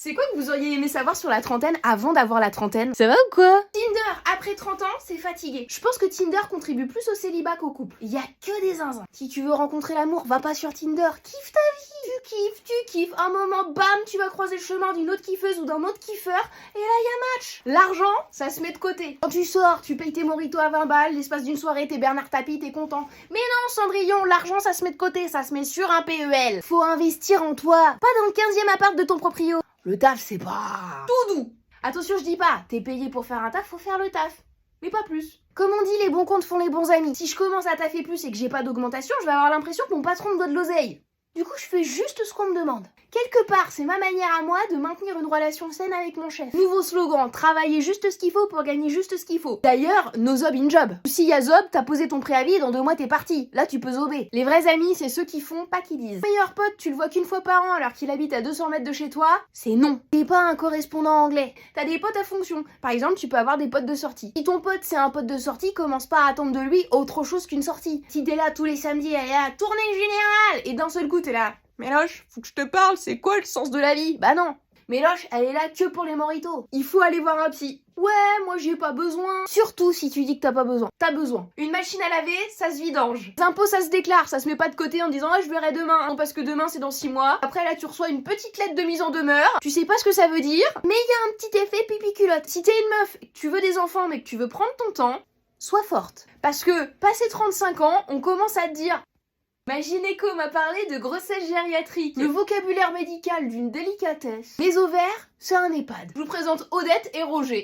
C'est quoi que vous auriez aimé savoir sur la trentaine avant d'avoir la trentaine? Ça va ou quoi? Tinder, après 30 ans, c'est fatigué. Je pense que Tinder contribue plus au célibat qu'au couple. Y a que des zinzins. Si tu veux rencontrer l'amour, va pas sur Tinder. Kiffe ta vie. Tu kiffes. Un moment, bam, tu vas croiser le chemin d'une autre kiffeuse ou d'un autre kiffeur. Et là, y a match. L'argent, ça se met de côté. Quand tu sors, tu payes tes mojitos à 20 balles. L'espace d'une soirée, t'es Bernard Tapie, t'es content. Mais non, Cendrillon, l'argent, ça se met de côté. Ça se met sur un PEL. Faut investir en toi. Pas dans le 15e appart de ton proprio. Le taf, c'est pas tout doux. Attention, je dis pas, t'es payé pour faire un taf, faut faire le taf. Mais pas plus. Comme on dit, les bons comptes font les bons amis. Si je commence à taffer plus et que j'ai pas d'augmentation, je vais avoir l'impression que mon patron me doit de l'oseille. Du coup, je fais juste ce qu'on me demande. Quelque part, c'est ma manière à moi de maintenir une relation saine avec mon chef. Nouveau slogan, travailler juste ce qu'il faut pour gagner juste ce qu'il faut. D'ailleurs, no zob in job. S'il y a zob, t'as posé ton préavis et dans 2 mois t'es parti. Là, tu peux zober. Les vrais amis, c'est ceux qui font, pas qui disent. Meilleur pote, tu le vois qu'une fois par an alors qu'il habite à 200 mètres de chez toi, c'est non. T'es pas un correspondant anglais. T'as des potes à fonction. Par exemple, tu peux avoir des potes de sortie. Si ton pote c'est un pote de sortie, commence pas à attendre de lui autre chose qu'une sortie. Si t'es là tous les samedis à la tournée générale et d'un seul coup t'es là. Méloche, faut que je te parle, c'est quoi le sens de la vie? Bah non. Méloche, elle est là que pour les mojitos. Il faut aller voir un psy. Ouais, moi j'ai pas besoin. Surtout si tu dis que t'as pas besoin. T'as besoin. Une machine à laver, ça se vidange. Les impôts, ça se déclare, ça se met pas de côté en disant ah je verrai demain. Non, parce que demain c'est dans 6 mois. Après là tu reçois une petite lettre de mise en demeure. Tu sais pas ce que ça veut dire, mais il y a un petit effet pipi culotte. Si t'es une meuf, et que tu veux des enfants mais que tu veux prendre ton temps, sois forte. Parce que passé 35 ans, on commence à te dire ma gynéco m'a parlé de grossesse gériatrique. Le vocabulaire médical d'une délicatesse. Les ovaires, c'est un EHPAD. Je vous présente Odette et Roger.